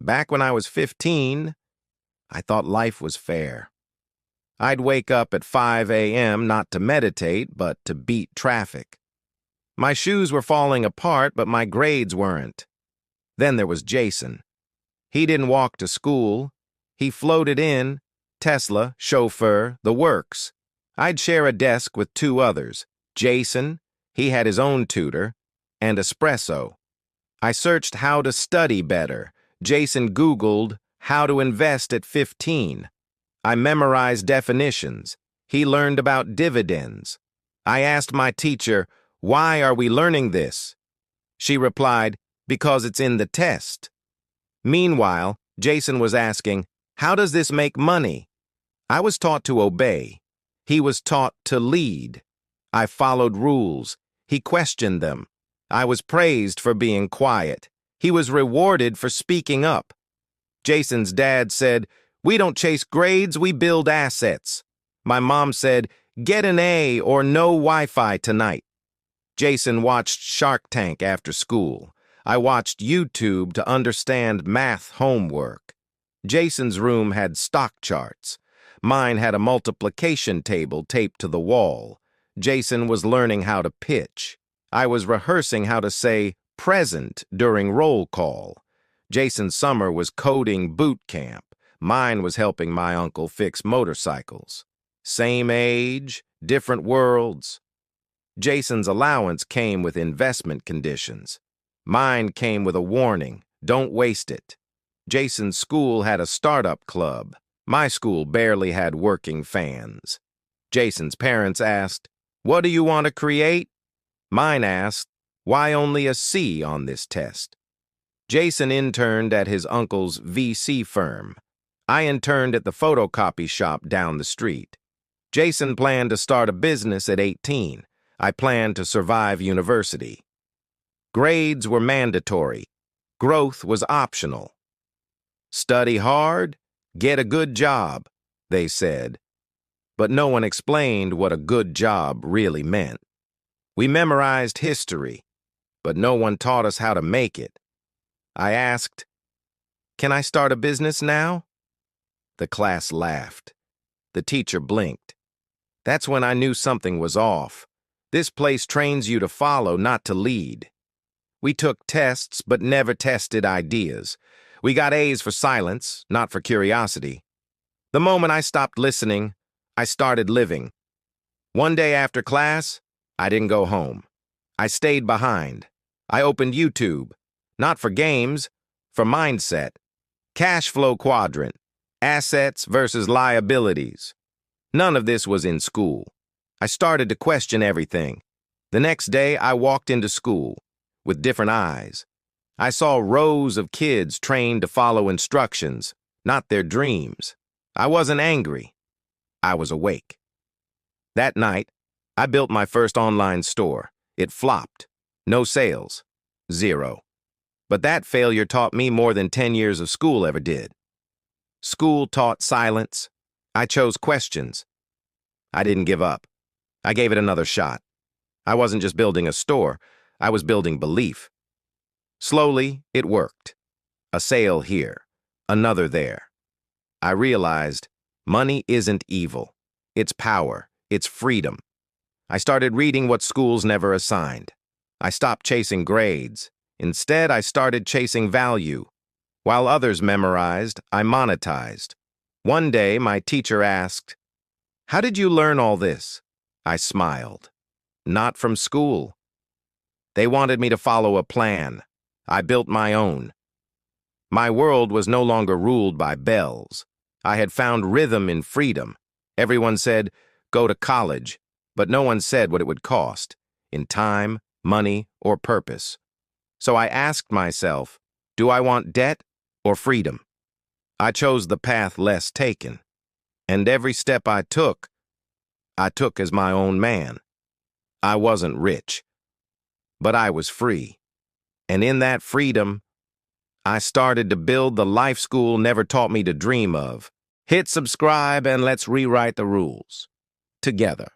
Back when I was 15, I thought life was fair. I'd wake up at 5 a.m. not to meditate, but to beat traffic. My shoes were falling apart, but my grades weren't. Then there was Jason. He didn't walk to school. He floated in, Tesla, chauffeur, the works. I'd share a desk with two others. Jason, he had his own tutor, and Espresso. I searched how to study better. Jason Googled how to invest at 15. I memorized definitions. He learned about dividends. I asked my teacher, "Why are we learning this?" She replied, "Because it's in the test." Meanwhile, Jason was asking, "How does this make money?" I was taught to obey. He was taught to lead. I followed rules. He questioned them. I was praised for being quiet. He was rewarded for speaking up. Jason's dad said, "We don't chase grades, we build assets." My mom said, "Get an A or no Wi-Fi tonight." Jason watched Shark Tank after school. I watched YouTube to understand math homework. Jason's room had stock charts. Mine had a multiplication table taped to the wall. Jason was learning how to pitch. I was rehearsing how to say present during roll call. Jason's summer was coding boot camp. Mine was helping my uncle fix motorcycles. Same age, different worlds. Jason's allowance came with investment conditions. Mine came with a warning, don't waste it. Jason's school had a startup club. My school barely had working fans. Jason's parents asked, "What do you want to create?" Mine asked, "Why only a C on this test?" Jason interned at his uncle's VC firm. I interned at the photocopy shop down the street. Jason planned to start a business at 18. I planned to survive university. Grades were mandatory. Growth was optional. Study hard, get a good job, they said. But no one explained what a good job really meant. We memorized history, but no one taught us how to make it. I asked, "Can I start a business now?" The class laughed. The teacher blinked. That's when I knew something was off. This place trains you to follow, not to lead. We took tests, but never tested ideas. We got A's for silence, not for curiosity. The moment I stopped listening, I started living. One day after class, I didn't go home. I stayed behind. I opened YouTube, not for games, for mindset. Cash flow quadrant, assets versus liabilities. None of this was in school. I started to question everything. The next day, I walked into school with different eyes. I saw rows of kids trained to follow instructions, not their dreams. I wasn't angry. I was awake. That night, I built my first online store. It flopped. No sales. Zero. But that failure taught me more than 10 years of school ever did. School taught silence. I chose questions. I didn't give up. I gave it another shot. I wasn't just building a store. I was building belief. Slowly, it worked. A sale here, another there. I realized money isn't evil. It's power. It's freedom. I started reading what schools never assigned. I stopped chasing grades. Instead, I started chasing value. While others memorized, I monetized. One day, my teacher asked, "How did you learn all this?" I smiled. Not from school. They wanted me to follow a plan. I built my own. My world was no longer ruled by bells. I had found rhythm in freedom. Everyone said, "Go to college," but no one said what it would cost, in time, money, or purpose. So I asked myself, do I want debt or freedom? I chose the path less taken. And every step I took as my own man. I wasn't rich, but I was free. And in that freedom, I started to build the life school never taught me to dream of. Hit subscribe and let's rewrite the rules together.